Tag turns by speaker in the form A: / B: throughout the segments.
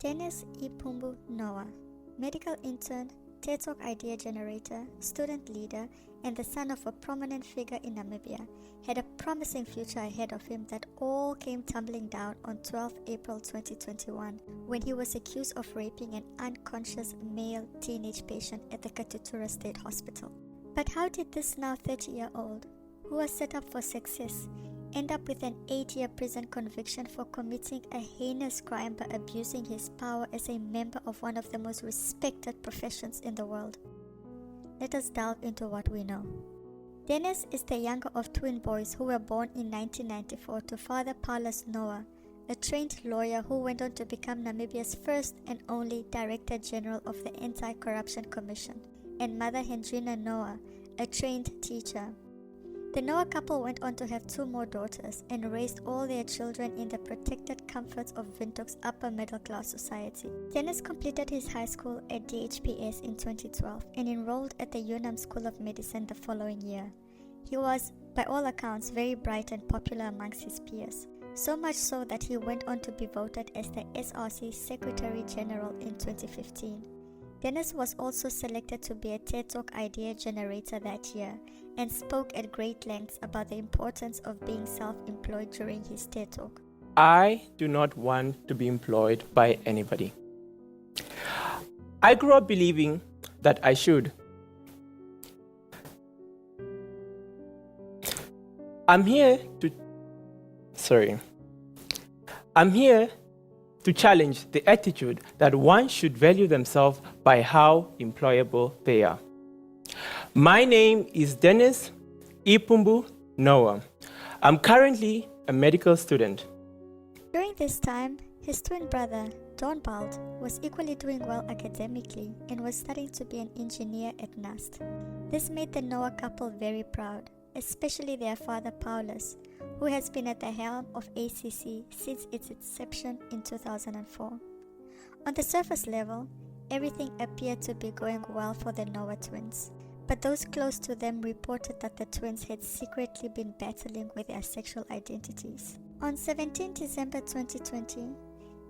A: Dennis Noa, medical intern, TED Talk idea generator, student leader, and the son of a prominent figure in Namibia, had a promising future ahead of him that all came tumbling down on 12 April 2021 when he was accused of raping an unconscious male teenage patient at the Katutura State Hospital. But how did this now 30-year-old, who was set up for success, end up with an 8-year prison conviction for committing a heinous crime by abusing his power as a member of one of the most respected professions in the world? Let us delve into what we know. Dennis is the younger of twin boys who were born in 1994 to father Paulus Noa, a trained lawyer who went on to become Namibia's first and only Director General of the Anti-Corruption Commission, and mother Hendrina Noa, a trained teacher. The Noa couple went on to have 2 more daughters and raised all their children in the protected comforts of Windhoek's upper middle class society. Dennis completed his high school at DHPS in 2012 and enrolled at the UNAM School of Medicine the following year. He was, by all accounts, very bright and popular amongst his peers, so much so that he went on to be voted as the SRC Secretary General in 2015. Dennis was also selected to be a TED Talk idea generator that year and spoke at great lengths about the importance of being self-employed during his TED Talk.
B: I do not want to be employed by anybody. I grew up believing that I should. I'm here to challenge the attitude that one should value themselves by how employable they are. My name is Dennis Noa. I'm currently a medical student.
A: During this time, his twin brother, Donbald, was equally doing well academically and was studying to be an engineer at NUST. This made the Noa couple very proud, especially their father Paulus, who has been at the helm of ACC since its inception in 2004. On the surface level, everything appeared to be going well for the Noa twins, but those close to them reported that the twins had secretly been battling with their sexual identities. On 17 December 2020,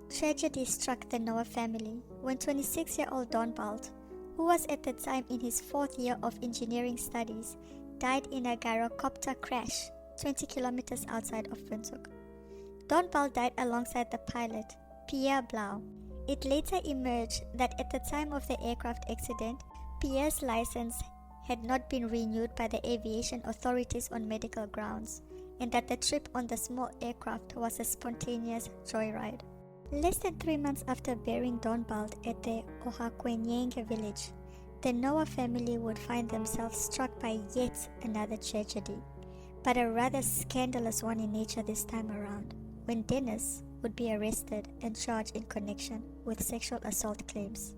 A: tragedy struck the Noa family when 26-year-old Donbald, who was at the time in his 4th year of engineering studies, died in a gyrocopter crash 20 kilometers outside of Windhoek. Donbald died alongside the pilot, Pierre Blau. It later emerged that at the time of the aircraft accident, Pierre's license had not been renewed by the aviation authorities on medical grounds, and that the trip on the small aircraft was a spontaneous joyride. Less than 3 months after burying Donbald at the Ohakwenyenge village, the Noa family would find themselves struck by yet another tragedy, but a rather scandalous one in nature this time around, when Dennis would be arrested and charged in connection with sexual assault claims.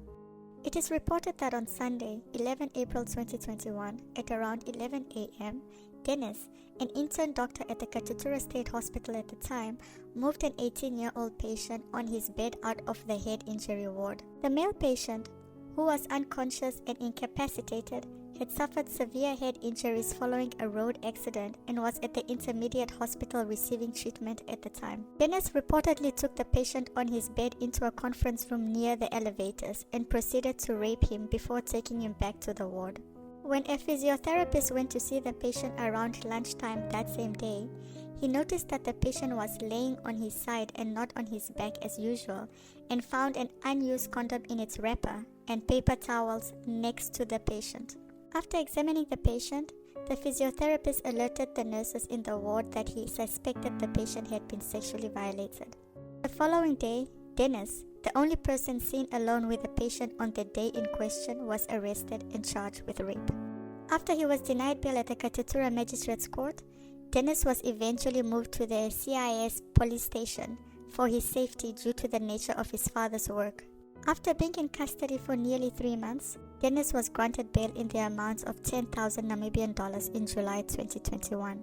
A: It is reported that on Sunday, 11 April 2021, at around 11 a.m., Dennis, an intern doctor at the Katutura State Hospital at the time, moved an 18-year-old patient on his bed out of the head injury ward. The male patient, who was unconscious and incapacitated, had suffered severe head injuries following a road accident and was at the intermediate hospital receiving treatment at the time. Dennis reportedly took the patient on his bed into a conference room near the elevators and proceeded to rape him before taking him back to the ward. When a physiotherapist went to see the patient around lunchtime that same day, he noticed that the patient was laying on his side and not on his back as usual, and found an unused condom in its wrapper and paper towels next to the patient. After examining the patient, the physiotherapist alerted the nurses in the ward that he suspected the patient had been sexually violated. The following day, Dennis, the only person seen alone with the patient on the day in question, was arrested and charged with rape. After he was denied bail at the Katutura Magistrates Court, Dennis was eventually moved to the CIS police station for his safety due to the nature of his father's work. After being in custody for nearly 3 months, Dennis was granted bail in the amount of 10,000 Namibian dollars in July 2021.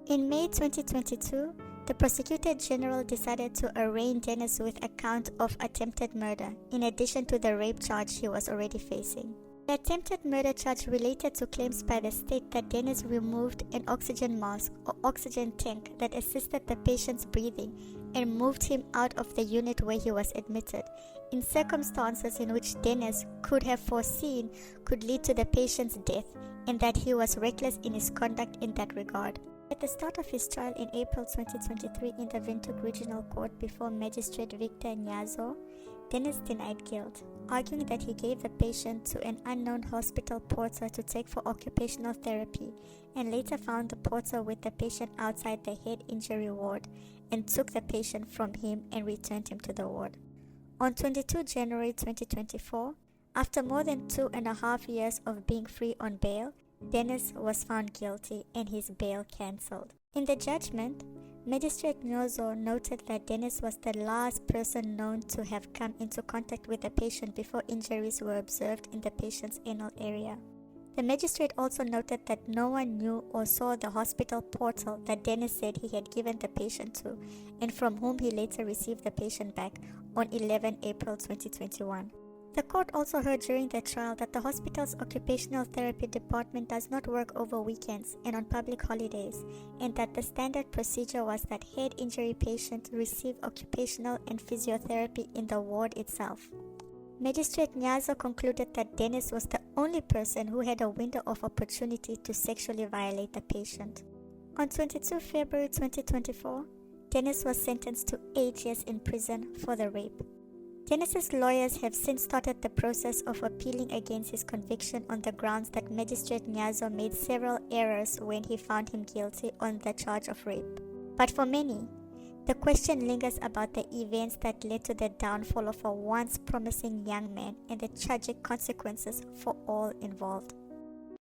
A: In May 2022, the Prosecutor General decided to arraign Dennis with a count of attempted murder, in addition to the rape charge he was already facing. The attempted murder charge related to claims by the state that Dennis removed an oxygen mask or oxygen tank that assisted the patient's breathing and moved him out of the unit where he was admitted, in circumstances in which Dennis could have foreseen could lead to the patient's death, and that he was reckless in his conduct in that regard. At the start of his trial in April 2023 in the Windhoek Regional Court before Magistrate Victor Nyazo, Dennis denied guilt, arguing that he gave the patient to an unknown hospital porter to take for occupational therapy and later found the porter with the patient outside the head injury ward and took the patient from him and returned him to the ward. On 22 January 2024, after more than 2.5 years of being free on bail, Dennis was found guilty and his bail cancelled. In the judgment, Magistrate Nyozo noted that Dennis was the last person known to have come into contact with the patient before injuries were observed in the patient's anal area. The magistrate also noted that no one knew or saw the hospital portal that Dennis said he had given the patient to, and from whom he later received the patient back on 11 April 2021. The court also heard during the trial that the hospital's occupational therapy department does not work over weekends and on public holidays, and that the standard procedure was that head injury patients receive occupational and physiotherapy in the ward itself. Magistrate Nyazo concluded that Dennis was the only person who had a window of opportunity to sexually violate the patient. On 22 February 2024, Dennis was sentenced to 8 years in prison for the rape. Dennis's lawyers have since started the process of appealing against his conviction on the grounds that Magistrate Nyazo made several errors when he found him guilty on the charge of rape. But for many, the question lingers about the events that led to the downfall of a once promising young man and the tragic consequences for all involved.